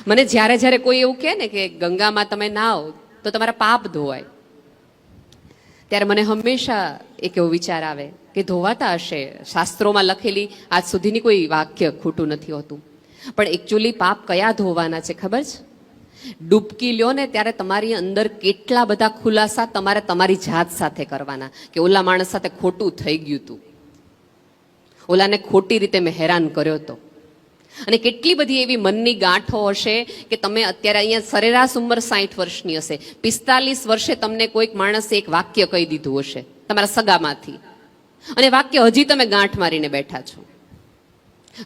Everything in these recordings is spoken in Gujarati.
મને જ્યારે જ્યારે કોઈ એવું કહે ને કે ગંગામાં તમે નાહો તો તમારા પાપ ધોવાય, ત્યારે મને હંમેશા એક એવો વિચાર આવે કે ધોવાતા હશે, શાસ્ત્રોમાં લખેલી આજ સુધીની કોઈ વાક્ય ખોટું નથી હોતું, પણ એકચ્યુઅલી પાપ કયા ધોવાના છે ખબર છે? ડૂબકી લ્યો ને ત્યારે તમારી અંદર કેટલા બધા ખુલાસા તમારે તમારી જાત સાથે કરવાના કે ઓલા માણસ સાથે ખોટું થઈ ગયું હતું, ઓલાને ખોટી રીતે મેં હેરાન કર્યો હતો. અને કેટલી બધી એવી મનની ગાંઠો હશે કે તમે અત્યારે અહીંયા સરેરાશ ઉંમર 60 વર્ષની હશે, 45 વર્ષે તમને કોઈક માણસે એક વાક્ય કહી દીધું હશે તમારા સગામાંથી, અને વાક્ય હજી તમે ગાંઠ મારીને બેઠા છો.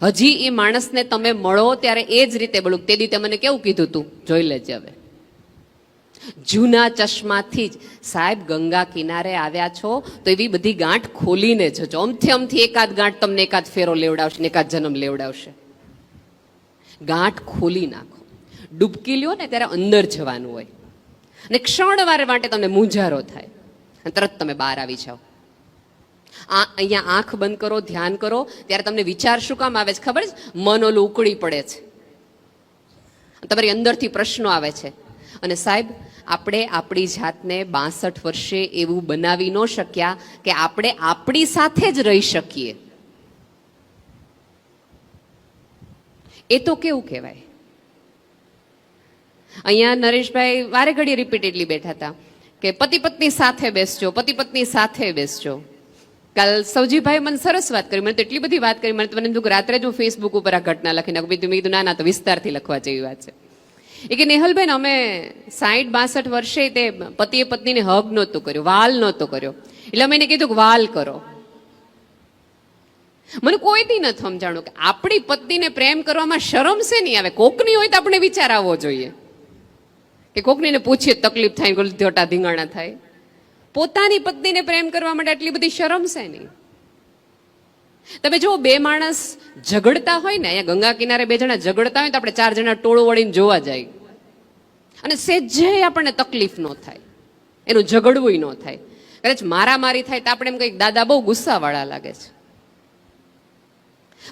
હજી એ માણસને તમે મળો ત્યારે એ જ રીતે બોલું, તે દી મને કેવું કીધું તું, જોઈ લેજે હવે. જૂના ચશ્માથી જ સાહેબ ગંગા કિનારે આવ્યા છો તો એવી બધી ગાંઠ ખોલીને જજો. અમથી એકાદ ગાંઠ તમને એકાદ ફેરો લેવડાવશે ને એકાદ જન્મ લેવડાવશે. ગાંઠ ખોલી નાખો. ડૂબકી લ્યો ને ત્યારે અંદર જવાનું હોય અને ક્ષણવાર માટે તમને મૂંઝારો થાય અને તરત તમે બહાર આવી જાઓ. અહીંયા આંખ બંધ કરો, ધ્યાન કરો, ત્યારે તમને વિચાર શું કામ આવે છે ખબર છે? મન ઓલું ઉકળી પડે છે, તમારી અંદરથી પ્રશ્નો આવે છે. અને સાહેબ આપણે આપણી જાતને 62 વર્ષે એવું બનાવી ન શક્યા કે આપણે આપણી સાથે જ રહી શકીએ. એ તો કેવું કહેવાય? અહીંયા નરેશભાઈ વારે ઘડી રિપીટેડલી બેઠા હતા કે પતિ પત્ની સાથે બેસજો, પતિ પત્ની સાથે બેસજો. કાલ સૌજીભાઈ મને સરસ વાત કરી, મને તો એટલી બધી વાત કરી, મને તો મને રાત્રે જ હું ફેસબુક ઉપર આ ઘટના લખીને મેં કીધું ના તો વિસ્તારથી લખવા જેવી વાત છે. એ કે નેહલબેન અમે 60-62 વર્ષે તે પતિએ પત્નીને હગ નહોતું કર્યું, વાલ નહોતો કર્યો, એટલે અમે એને કીધું કે વાલ કરો. મને કોઈ દી નથી સમજાણું કે આપણી પત્નીને પ્રેમ કરવામાં શરમ છે નહીં આવે. કોકની હોય તો આપણે વિચાર આવવો જોઈએ કે કોકનીને પૂછીએ તકલીફ થાય, ધોટા ધીંગાણા થાય. પોતાની પત્નીને પ્રેમ કરવા માટે આટલી બધી શરમ છે નહીં. તમે જો બે માણસ ઝઘડતા હોય ને, અહીંયા ગંગા કિનારે બે જણા ઝઘડતા હોય તો આપણે 4 જણા ટોળું વળીને જોવા જાય અને સેજે આપણને તકલીફ ન થાય, એનું ઝઘડવું ન થાય. કદાચ મારામારી થાય તો આપણે એમ કંઈક દાદા બહુ ગુસ્સાવાળા લાગે છે,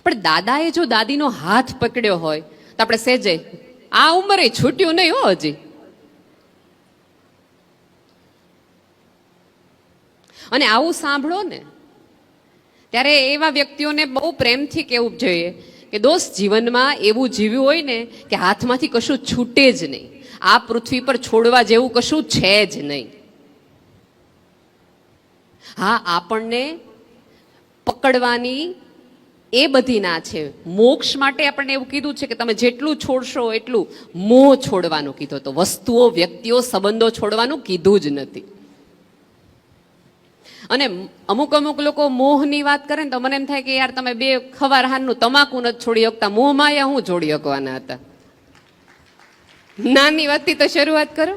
પણ દાદાએ જો દાદીનો હાથ પકડ્યો હોય તો આપણે સેજે આ ઉંમરે છૂટ્યું નહીં હો હજી. અને આવું સાંભળો ને ત્યારે એવા વ્યક્તિઓને બહુ પ્રેમથી કહેવું જોઈએ કે દોસ્ત, જીવનમાં એવું જીવ્યું હોય ને કે હાથમાંથી કશું છૂટે જ નહીં. આ પૃથ્વી પર છોડવા જેવું કશું છે જ નહીં. હા, આપણને પકડવાની એ બધી ના છે. મોક્ષ માટે આપણને એવું કીધું છે કે તમે જેટલું છોડશો એટલું. મોહ છોડવાનું કીધું તો, વસ્તુઓ, વ્યક્તિઓ, સંબંધો છોડવાનું કીધું જ નથી. અને અમુક લોકો મોહની વાત કરે ને તો મને એમ થાય કે યાર તમે 2 ખવાર હાનનું તમાકુ નથી છોડી શકતા, મોહમાં હું છોડી શકવાના હતા? નાની વાતથી તો શરૂઆત કરો,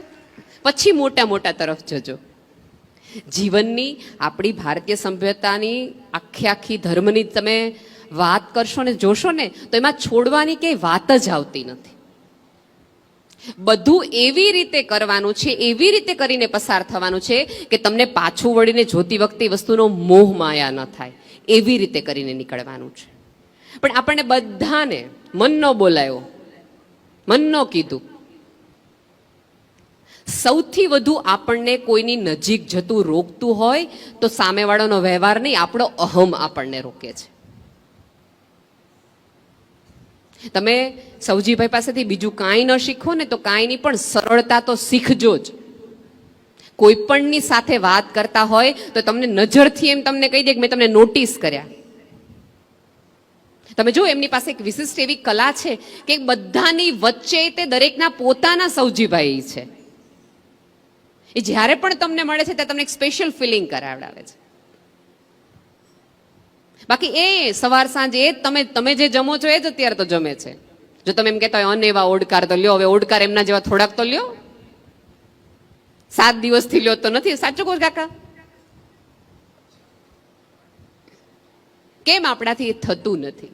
પછી મોટા તરફ જજો. જીવનની આપણી ભારતીય સભ્યતાની આખી ધર્મની તમે વાત કરશો ને જોશો ને તો એમાં છોડવાની કઈ વાત જ આવતી નથી. બધું એવી રીતે કરવાનું છે, એવી રીતે કરીને પસાર થવાનું છે કે તમને પાછું વળીને જોતી વખતે વસ્તુનો મોહ માયા ન થાય, એવી રીતે કરીને નીકળવાનું છે. પણ આપણને બધાને મન ન બોલાયો, મન ન કીધું. સૌથી વધુ આપણને કોઈની નજીક જતું રોકતું હોય તો સામેવાળાનો વ્યવહાર નહીં, આપણો અહમ આપણને રોકે છે. તમે સૌજીભાઈ પાસેથી બીજું કાંઈ ન શીખો ને તો કાંઈ નહીં, પણ સરળતા તો શીખજો જ. કોઈ પણની સાથે વાત કરતા હોય તો તમને નજરથી એમ તમને કહી દે કે મેં તમને નોટિસ કર્યા. તમે જો એમની પાસે એક વિશિષ્ટ એવી કલા છે કે બધાની વચ્ચે તે દરેકના પોતાના સૌજીભાઈ છે. એ જ્યારે પણ તમને મળે છે ત્યારે તમને એક સ્પેશિયલ ફિલિંગ કરાવડાવે છે. બાકી એ સવાર સાંજ એ તમે જે જમો છો એ જ અત્યારે તો જમે છે. જો તમે એમ કહેતા હોય અનેવા ઓડકાર તો લ્યો, હવે ઓડકાર એમના જેવા થોડાક તો લ્યો. 7 દિવસથી લ્યો તો નથી. સાચું કહું કાકા? કેમ આપણાથી એ થતું નથી?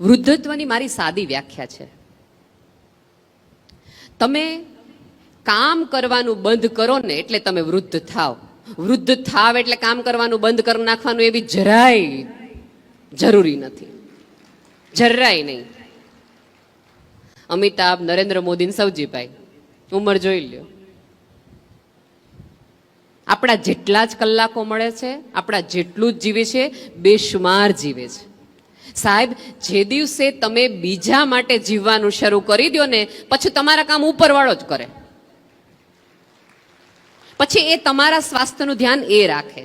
વૃદ્ધત્વની મારી સાદી વ્યાખ્યા છે, તમે કામ કરવાનું બંધ કરો ને એટલે તમે વૃદ્ધ થાવ. વૃદ્ધ થાવ એટલે કામ કરવાનું બંધ કરી નાખવાનું એવી જરાય જરૂરી નથી, જરાય નહીં. અમિતાભ, નરેન્દ્ર મોદી ને સૌજીભાઈ. ઉંમર જોઈ લ્યો. આપણા જેટલા જ કલાકો મળે છે, આપણા જેટલું જ જીવે છે, બેશુમાર જીવે છે. સાહેબ, જે દિવસે તમે બીજા માટે જીવવાનું શરૂ કરી દો ને, પછી તમારા કામ ઉપરવાળો જ કરે. પછી એ તમારા સ્વાસ્થ્યનું ધ્યાન એ રાખે.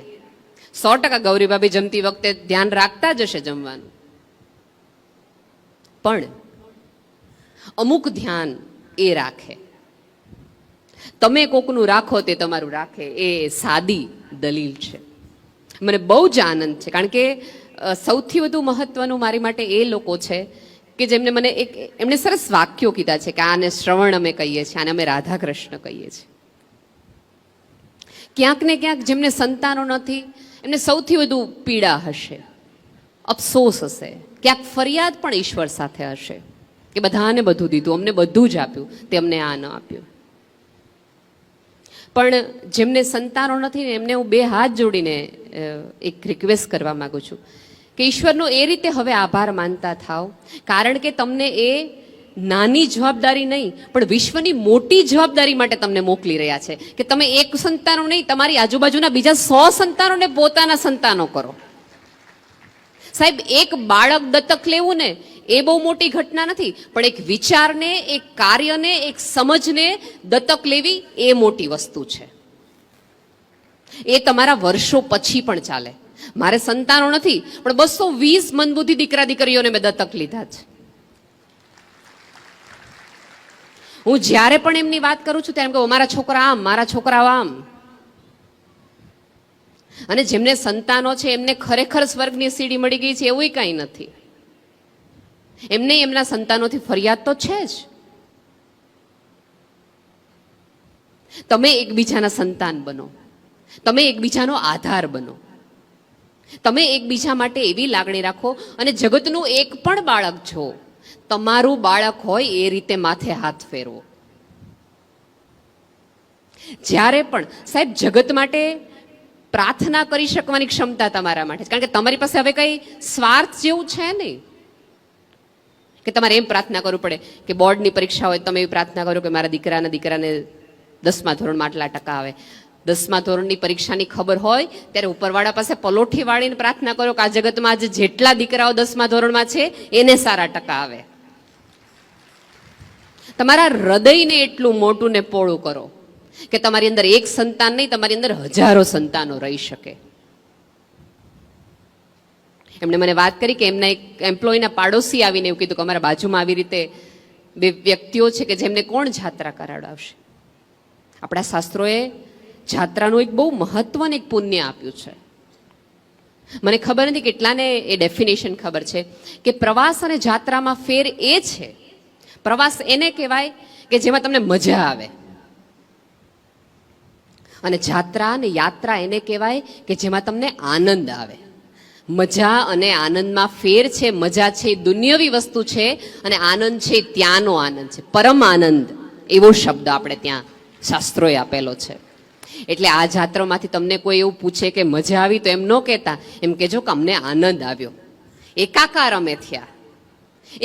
100% ગૌરીભાભી જમતી વખતે ધ્યાન રાખતા જ હશે જમવાનું, પણ અમુક ધ્યાન એ રાખે. તમે કોકનું રાખો તે તમારું રાખે, એ સાદી દલીલ છે. મને બહુ જ આનંદ છે, કારણ કે સૌથી વધુ મહત્વનું મારી માટે એ લોકો છે કે જેમને મને એમણે સરસ વાક્યો કીધા છે કે આને શ્રવણ અમે કહીએ છીએ, આને અમે રાધા કૃષ્ણ કહીએ છીએ. ક્યાંક ને ક્યાંક જેમને સંતાનો નથી એમને સૌથી વધુ પીડા હશે, અફસોસ હશે, ક્યાંક ફરિયાદ પણ ઈશ્વર સાથે હશે કે બધાને બધું દીધું, અમને બધું જ આપ્યું, તેમને આ ન આપ્યું. પણ જેમને સંતાનો નથી ને એમને હું 2 હાથ જોડીને એક રિક્વેસ્ટ કરવા માંગુ છું કે ઈશ્વરનો એ રીતે હવે આભાર માનતા થાવ, કારણ કે તમને એ નાની જવાબદારી નહીં પણ વિશ્વની મોટી જવાબદારી માટે તમને મોકલી રહ્યા છે કે તમે એક સંતાનો નહીં, તમારી આજુબાજુના બીજા 100 સંતાનોને પોતાના સંતાનો કરો. સાહેબ, એક બાળક દત્તક લેવું ને એ બહુ મોટી ઘટના નથી, પણ એક વિચારને, એક કાર્યને, એક સમજને દત્તક લેવી એ મોટી વસ્તુ છે. એ તમારા વર્ષો પછી પણ ચાલે. મારે સંતાનો નથી, પણ 220 મંદબુદ્ધિ દીકરા દીકરીઓને મેં દત્તક લીધા છે. હું જ્યારે પણ એમની વાત કરું છું ત્યારે એમ કહું મારા છોકરા આમ, મારા છોકરાઓ આમ. અને જેમને સંતાનો છે એમને ખરેખર સ્વર્ગની સીડી મળી ગઈ છે એવું કાંઈ નથી. એમને એમના સંતાનોથી ફરિયાદ તો છે જ. તમે એકબીજાના સંતાન બનો, તમે એકબીજાનો આધાર બનો, તમે એકબીજા માટે એવી લાગણી રાખો. અને જગતનું એક પણ બાળક છો, તમારું બાળક હોય એ રીતે માથે હાથ ફેરવો. જ્યારે પણ સાહેબ જગત માટે પ્રાર્થના કરી શકવાની ક્ષમતા તમારા માટે છે, કારણ કે તમારી પાસે હવે કઈ સ્વાર્થ જેવું છે નહીં કે તમારે એમ પ્રાર્થના કરવું પડે કે બોર્ડની પરીક્ષા હોય તમે એવી પ્રાર્થના કરો કે મારા દીકરાને 10મા ધોરણમાં આટલા ટકા આવે. 10મા ધોરણની પરીક્ષાની ખબર હોય ત્યારે ઉપરવાળા પાસે પલોઠી વાળીને પ્રાર્થના કરો કે આ જગતમાં આજે જેટલા દીકરાઓ 10મા ધોરણમાં છે એને સારા ટકા આવે. તમારા હૃદયને એટલું મોટું ને પોળું કરો કે તમારી અંદર એક સંતાન નહીં, તમારી અંદર હજારો સંતાનો રહી શકે. એમણે મને વાત કરી કે એમના એક એમ્પ્લોયના પાડોશી આવીને એવું કીધું કે અમારા બાજુમાં આવી રીતે 2 વ્યક્તિઓ છે કે જેમને કોણ જાત્રા કરાવડાવશે. આપણા શાસ્ત્રોએ જાત્રાનું એક બહુ મહત્વનું એક પુણ્ય આપ્યું છે. મને ખબર નથી કેટલાને એ ડેફિનેશન ખબર છે કે પ્રવાસ અને જાત્રામાં ફેર એ છે, પ્રવાસ એને કહેવાય કે જેમાં તમને મજા આવે, અને જાત્રા અને યાત્રા એને કહેવાય કે જેમાં તમને આનંદ આવે. મજા અને આનંદમાં ફેર છે. મજા છે દુનિયાવી વસ્તુ છે અને આનંદ છે ત્યાંનો આનંદ છે, પરમ આનંદ એવો શબ્દ આપણે ત્યાં શાસ્ત્રોએ આપેલો છે. એટલે આ જાત્રામાંથી તમને કોઈ એવું પૂછે કે મજા આવી તો એમ ન કહેતા, એમ કહેજો કે અમને આનંદ આવ્યો, એકાકાર અમે થયા.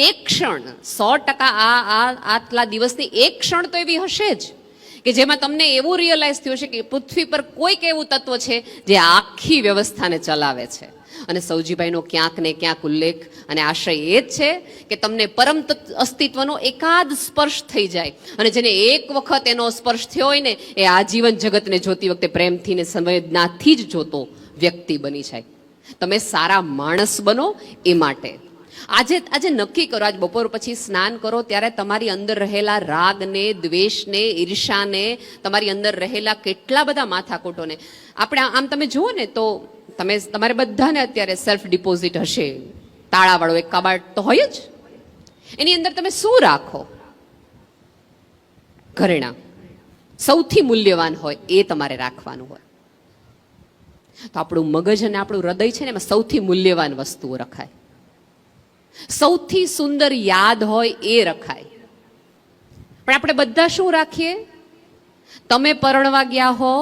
એક ક્ષણ 100% આટલા દિવસની એક ક્ષણ તો એવી હશે જ કે જેમાં તમને એવું રિયલાઇઝ થયું હશે કે પૃથ્વી પર કોઈક એવું તત્વ છે જે આખી વ્યવસ્થાને ચલાવે છે. અને સૌજીભાઈનો ક્યાંક ને ક્યાંક ઉલ્લેખ અને આશય એ જ છે કે તમને પરમ અસ્તિત્વનો એકાદ સ્પર્શ થઈ જાય, અને જેને એક વખત એનો સ્પર્શ થયો હોય ને એ આજીવન જગતને જોતી વખતે પ્રેમથી ને સંવેદનાથી જ જોતો વ્યક્તિ બની જાય. તમે સારા માણસ બનો એ માટે આજે નક્કી કરો, આજ બપોર પછી સ્નાન કરો ત્યારે તમારી અંદર રહેલા રાગને, દ્વેષને, ઈર્ષાને, તમારી અંદર રહેલા કેટલા બધા માથાકૂટોને આપણે આમ તમે જુઓ ને તો તમારે બધાને અત્યારે સેલ્ફ ડિપોઝિટ હશે, તાળાવાળો એક કબાટ તો હોય જ. એની અંદર તમે શું રાખો? ઘરેણાં સૌથી મૂલ્યવાન હોય એ તમારે રાખવાનું હોય. તો આપણું મગજ અને આપણું હૃદય છે ને એમાં સૌથી મૂલ્યવાન વસ્તુઓ રખાય, સૌથી સુંદર યાદ હોય એ રખાય. પણ આપણે બધા શું રાખીએ? તમે પરણવા ગયા હો